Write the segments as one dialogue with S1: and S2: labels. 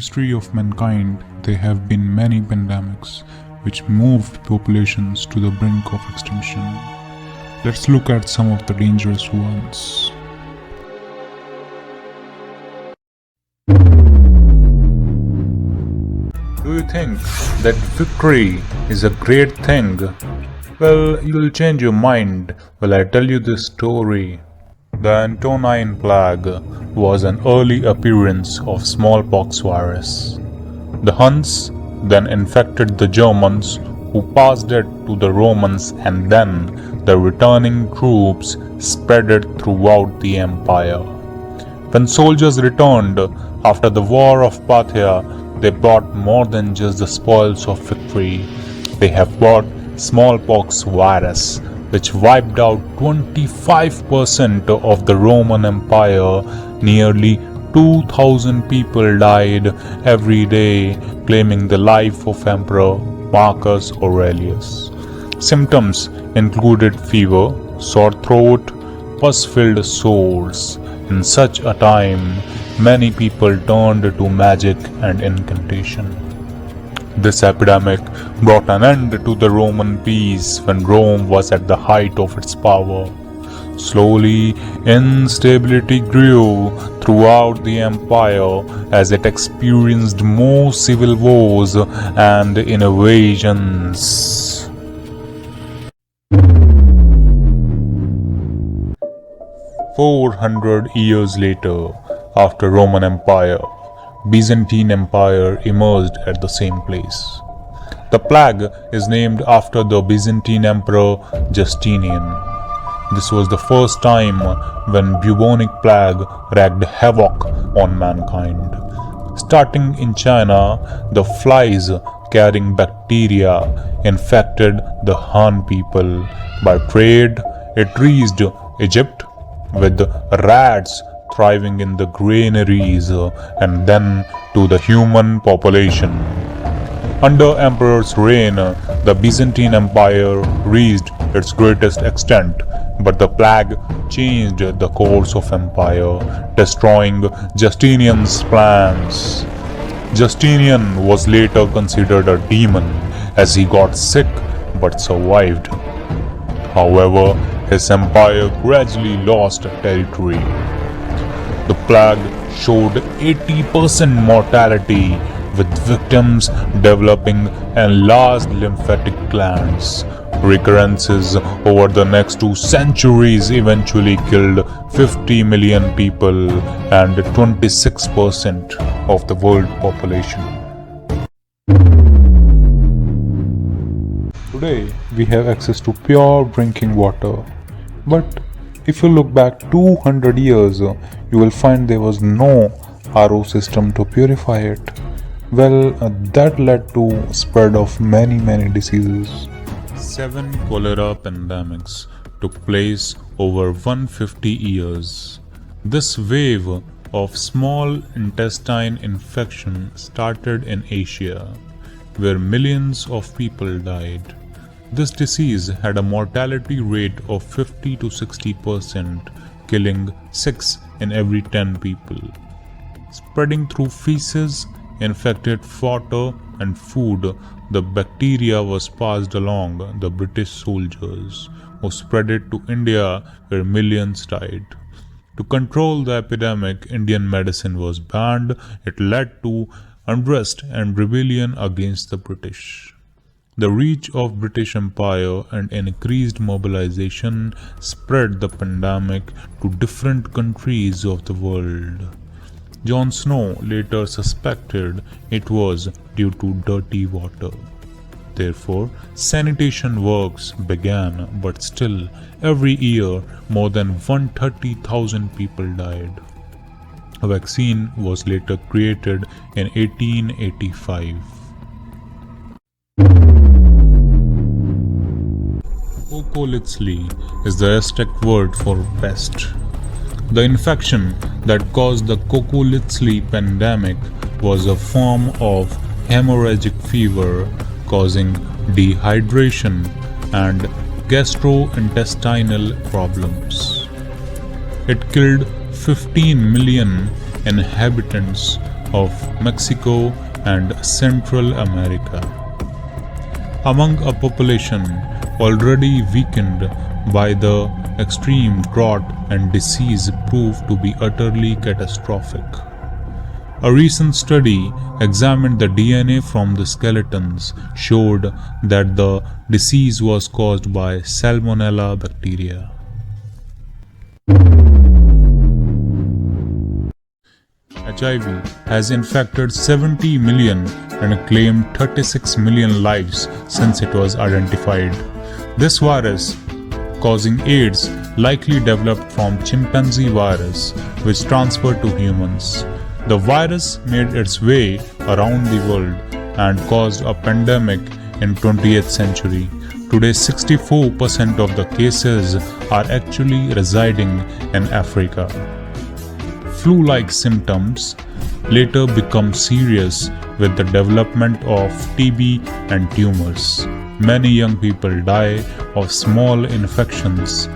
S1: history of mankind, there have been many pandemics which moved populations to the brink of extinction. Let's look at some of the dangerous ones. Do you think that victory is a great thing? Well, you'll change your mind while I tell you this story. The Antonine Plague was an early appearance of smallpox virus. The Huns then infected the Germans, who passed it to the Romans, and then the returning troops spread it throughout the empire. When soldiers returned after the War of Parthia, they brought more than just the spoils of victory. They have brought smallpox virus, which wiped out 25% of the Roman Empire. Nearly 2,000 people died every day, claiming the life of Emperor Marcus Aurelius. Symptoms included fever, sore throat, pus-filled sores. In such a time, many people turned to magic and incantation. This epidemic brought an end to the Roman peace when Rome was at the height of its power. Slowly, instability grew throughout the empire as it experienced more civil wars and invasions. "400 years later, after Roman Empire, Byzantine Empire emerged at the same place. The plague is named after the Byzantine Emperor Justinian. This was the first time when bubonic plague wreaked havoc on mankind. Starting in China, the flies carrying bacteria infected the Han people. By trade, it reached Egypt, with rats thriving in the granaries, and then to the human population. Under emperor's reign, the Byzantine Empire reached its greatest extent, but the plague changed the course of empire, destroying Justinian's plans. Justinian was later considered a demon as he got sick but survived. However, his empire gradually lost territory. The plague showed 80% mortality, with victims developing enlarged lymphatic glands. Recurrences over the next 2 centuries eventually killed 50 million people and 26% of the world population. Today, we have access to pure drinking water. But if you look back 200 years, you will find there was no RO system to purify it. Well, that led to spread of many diseases. 7 cholera pandemics took place over 150 years. This wave of small intestine infection started in Asia, where millions of people died. This disease had a mortality rate of 50 to 60%, killing 6 in every 10 people. Spreading through feces, infected water and food, the bacteria was passed along the British soldiers, who spread it to India, where millions died. To control the epidemic, Indian medicine was banned. It led to unrest and rebellion against the British. The reach of British Empire and increased mobilization spread the pandemic to different countries of the world. John Snow later suspected it was due to dirty water. Therefore, sanitation works began, but still, every year, more than 130,000 people died. A vaccine was later created in 1885. Kokolitsli is the Aztec word for pest. The infection that caused the Kokolitsli pandemic was a form of hemorrhagic fever causing dehydration and gastrointestinal problems. It killed 15 million inhabitants of Mexico and Central America. Among a population already weakened by the extreme drought and disease proved to be utterly catastrophic. A recent study examined the DNA from the skeletons showed that the disease was caused by Salmonella bacteria. HIV has infected 70 million and claimed 36 million lives since it was identified. This virus, causing AIDS, likely developed from chimpanzee virus, which transferred to humans. The virus made its way around the world and caused a pandemic in 20th century. Today, 64% of the cases are actually residing in Africa. Flu-like symptoms later become serious with the development of TB and tumors. Many young people die of small infections.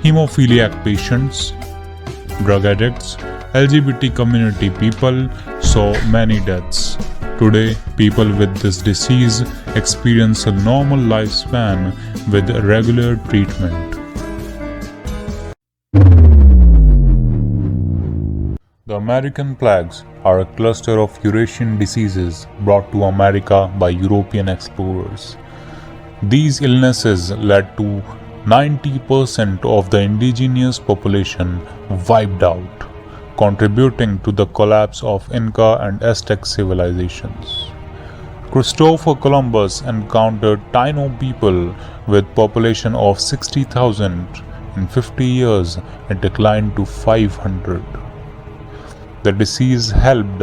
S1: Hemophiliac patients, drug addicts, LGBT community people saw many deaths. Today, people with this disease experience a normal lifespan with regular treatment. The American plagues are a cluster of Eurasian diseases brought to America by European explorers. These illnesses led to 90% of the indigenous population wiped out, contributing to the collapse of Inca and Aztec civilizations. Christopher Columbus encountered Taino people with population of 60,000. In 50 years, it declined to 500. The disease helped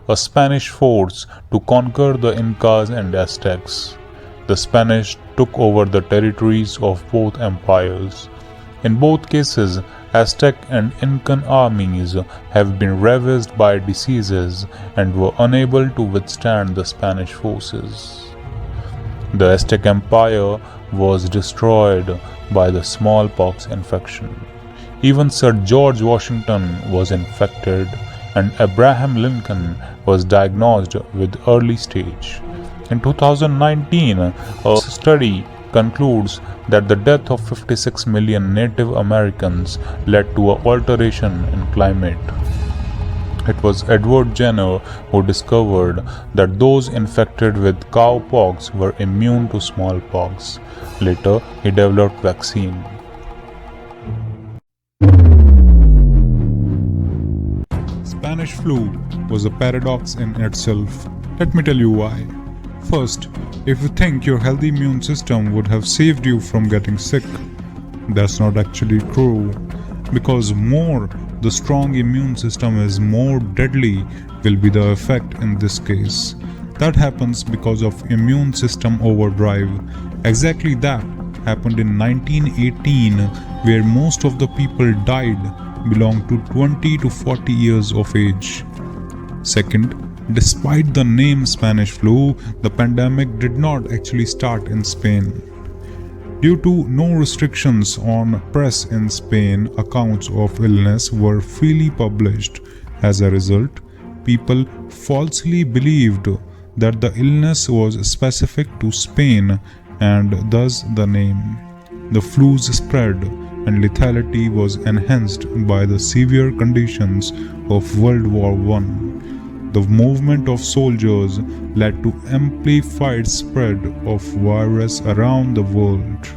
S1: a Spanish force to conquer the Incas and Aztecs. The Spanish took over the territories of both empires. In both cases, Aztec and Incan armies have been ravaged by diseases and were unable to withstand the Spanish forces. The Aztec Empire was destroyed by the smallpox infection. Even Sir George Washington was infected, and Abraham Lincoln was diagnosed with early stage. In 2019, a study concludes that the death of 56 million Native Americans led to an alteration in climate. It was Edward Jenner who discovered that those infected with cowpox were immune to smallpox. Later, he developed vaccine. Spanish flu was a paradox in itself. Let me tell you why. First, if you think your healthy immune system would have saved you from getting sick, that's not actually true, because more the strong immune system is, more deadly will be the effect in this case. That happens because of immune system overdrive. Exactly that happened in 1918, where most of the people died belonged to 20 to 40 years of age. Second, despite the name Spanish flu, the pandemic did not actually start in Spain. Due to no restrictions on press in Spain, accounts of illness were freely published. As a result, people falsely believed that the illness was specific to Spain, and thus the name. The flu's spread and lethality was enhanced by the severe conditions of World War I. The movement of soldiers led to amplified spread of virus around the world.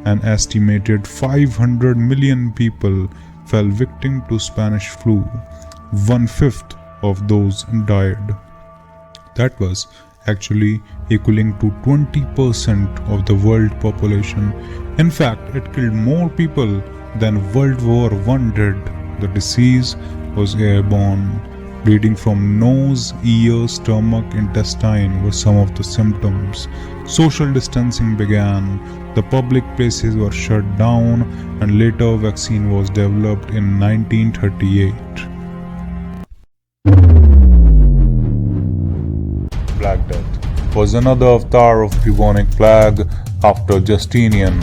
S1: An estimated 500 million people fell victim to Spanish flu. 1/5 of those died. That was actually equaling to 20% of the world population. In fact, it killed more people than World War I did. The disease was airborne. Bleeding from nose, ear, stomach, intestine were some of the symptoms. Social distancing began. The public places were shut down, and later a vaccine was developed in 1938. Black Death was another avatar of bubonic plague after Justinian,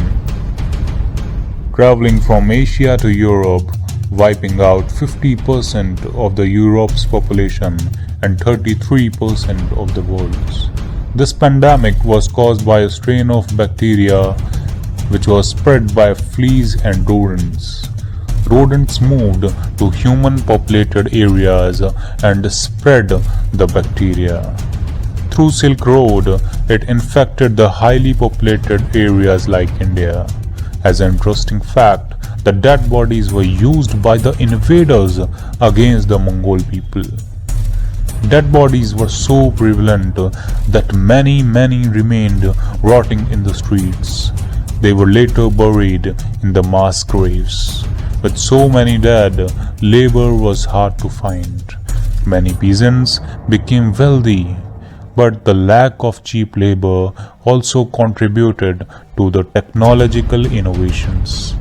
S1: traveling from Asia to Europe, wiping out 50% of the Europe's population and 33% of the world's. This pandemic was caused by a strain of bacteria which was spread by fleas and rodents. Rodents moved to human populated areas and spread the bacteria. Through Silk Road, it infected the highly populated areas like India. As an interesting fact, the dead bodies were used by the invaders against the Mongol people. Dead bodies were so prevalent that many remained rotting in the streets. They were later buried in the mass graves. With so many dead, labor was hard to find. Many peasants became wealthy, but the lack of cheap labor also contributed to the technological innovations.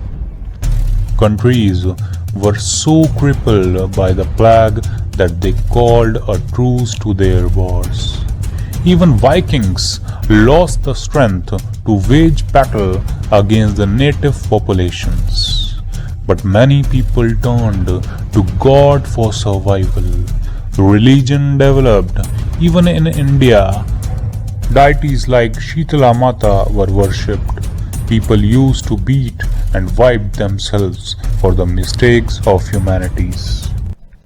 S1: Countries were so crippled by the plague that they called a truce to their wars. Even Vikings lost the strength to wage battle against the native populations. But many people turned to God for survival. Religion developed. Even in India, deities like Shitala Mata were worshipped. People used to beat and wipe themselves for the mistakes of humanities.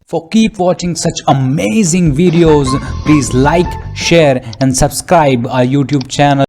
S2: For keep watching such amazing videos, please like, share and subscribe our YouTube channel.